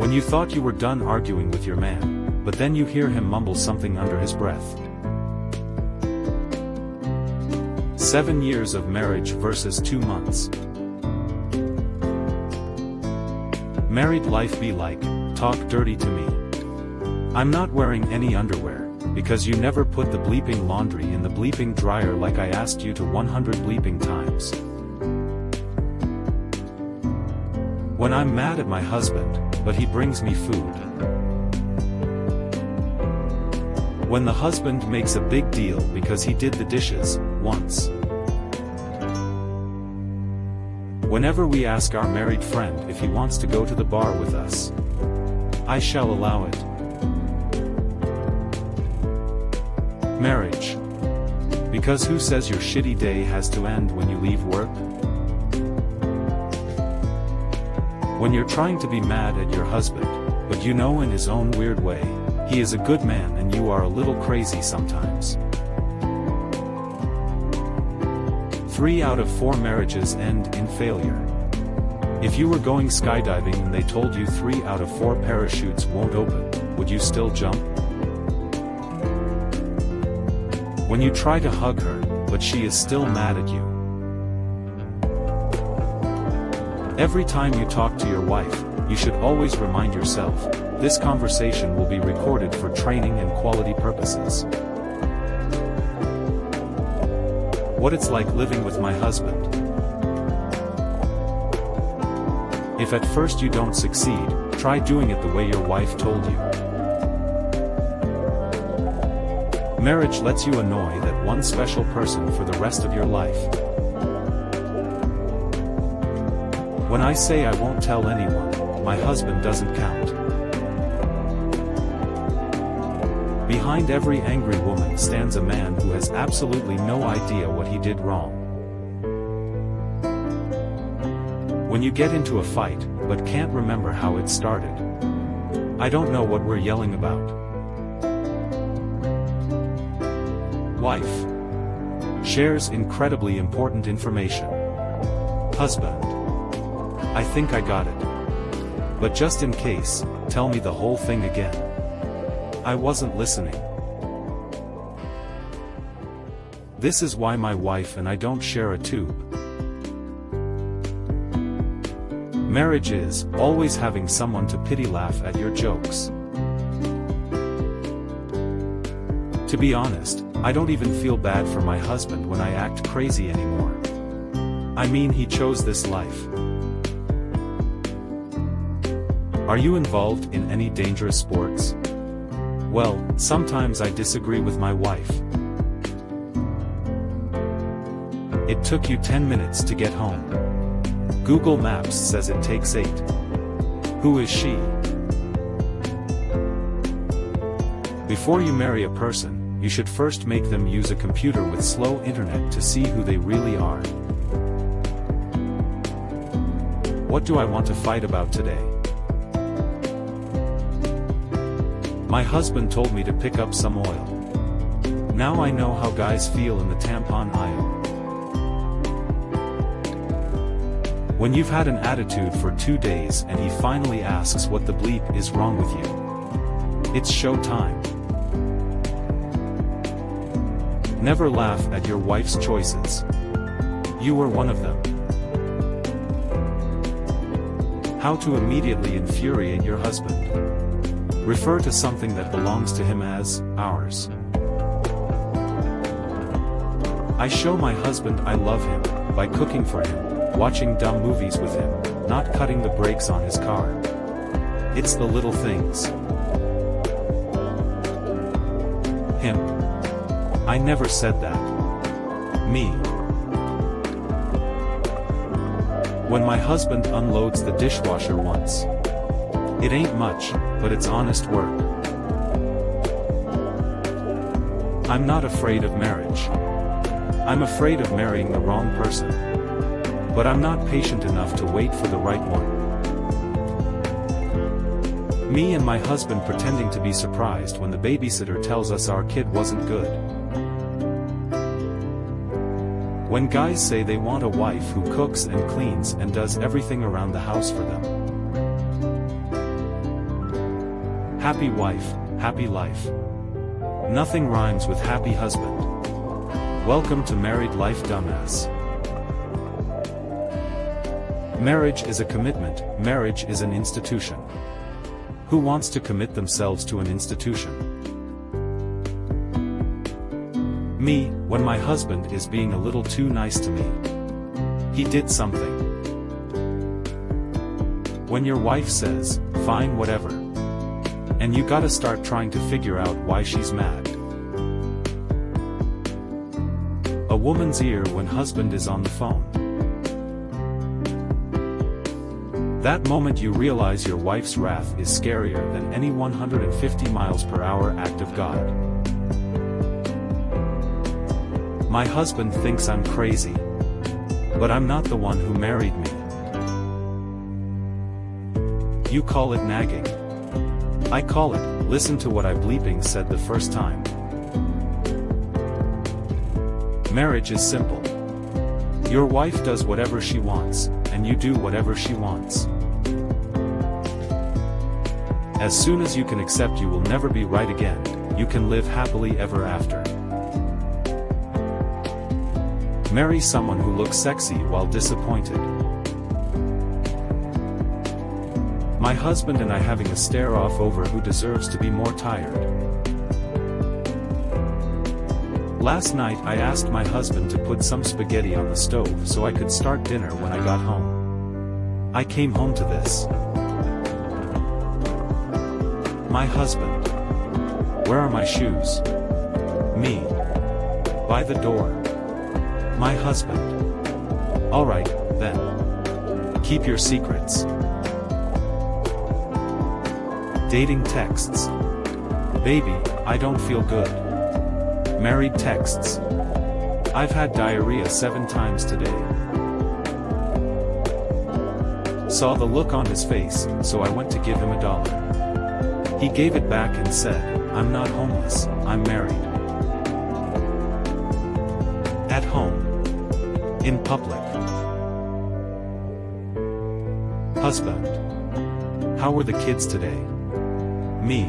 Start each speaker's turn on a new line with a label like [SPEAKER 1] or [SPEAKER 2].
[SPEAKER 1] When you thought you were done arguing with your man, but then you hear him mumble something under his breath. 7 years of marriage versus 2 months. Married life be like, talk dirty to me. I'm not wearing any underwear, because you never put the bleeping laundry in the bleeping dryer like I asked you to 100 bleeping times. When I'm mad at my husband, but he brings me food. When the husband makes a big deal because he did the dishes, once. Whenever we ask our married friend if he wants to go to the bar with us, I shall allow it. Marriage. Because who says your shitty day has to end when you leave work? When you're trying to be mad at your husband, but you know in his own weird way, he is a good man and you are a little crazy sometimes. 3 out of 4 marriages end in failure. If you were going skydiving and they told you 3 out of 4 parachutes won't open, would you still jump? When you try to hug her, but she is still mad at you. Every time you talk to your wife, you should always remind yourself, this conversation will be recorded for training and quality purposes. What it's like living with my husband. If at first you don't succeed, try doing it the way your wife told you. Marriage lets you annoy that one special person for the rest of your life. When I say I won't tell anyone, my husband doesn't count. Behind every angry woman stands a man who has absolutely no idea what he did wrong. When you get into a fight, but can't remember how it started. I don't know what we're yelling about. Wife. Shares incredibly important information. Husband. I think I got it. But just in case, tell me the whole thing again. I wasn't listening. This is why my wife and I don't share a tube. Marriage is always having someone to pity laugh at your jokes. To be honest, I don't even feel bad for my husband when I act crazy anymore. I mean, he chose this life. Are you involved in any dangerous sports? Well, sometimes I disagree with my wife. It took you 10 minutes to get home. Google Maps says it takes 8. Who is she? Before you marry a person, you should first make them use a computer with slow internet to see who they really are. What do I want to fight about today? My husband told me to pick up some oil. Now I know how guys feel in the tampon aisle. When you've had an attitude for 2 days and he finally asks what the bleep is wrong with you. It's show time. Never laugh at your wife's choices. You were one of them. How to immediately infuriate your husband. Refer to something that belongs to him as ours. I show my husband I love him by cooking for him, watching dumb movies with him, not cutting the brakes on his car. It's the little things. Him. I never said that. Me. When my husband unloads the dishwasher once. It ain't much, but it's honest work. I'm not afraid of marriage. I'm afraid of marrying the wrong person. But I'm not patient enough to wait for the right one. Me and my husband pretending to be surprised when the babysitter tells us our kid wasn't good. When guys say they want a wife who cooks and cleans and does everything around the house for them. Happy wife, happy life. Nothing rhymes with happy husband. Welcome to married life, dumbass. Marriage is a commitment, marriage is an institution. Who wants to commit themselves to an institution? Me, when my husband is being a little too nice to me. He did something. When your wife says, fine, whatever. And you gotta start trying to figure out why she's mad. A woman's ear when husband is on the phone. That moment you realize your wife's wrath is scarier than any 150 miles per hour act of God. My husband thinks I'm crazy. But I'm not the one who married me. You call it nagging. I call it, listen to what I bleeping said the first time. Marriage is simple. Your wife does whatever she wants, and you do whatever she wants. As soon as you can accept you will never be right again, you can live happily ever after. Marry someone who looks sexy while disappointed. My husband and I having a stare-off over who deserves to be more tired. Last night I asked my husband to put some spaghetti on the stove so I could start dinner when I got home. I came home to this. My husband. Where are my shoes? Me. By the door. My husband. Alright, then. Keep your secrets. Dating texts. Baby, I don't feel good. Married texts. I've had diarrhea 7 times today. Saw the look on his face, so I went to give him $1. He gave it back and said, I'm not homeless, I'm married. At home. In public. Husband. How were the kids today? Me.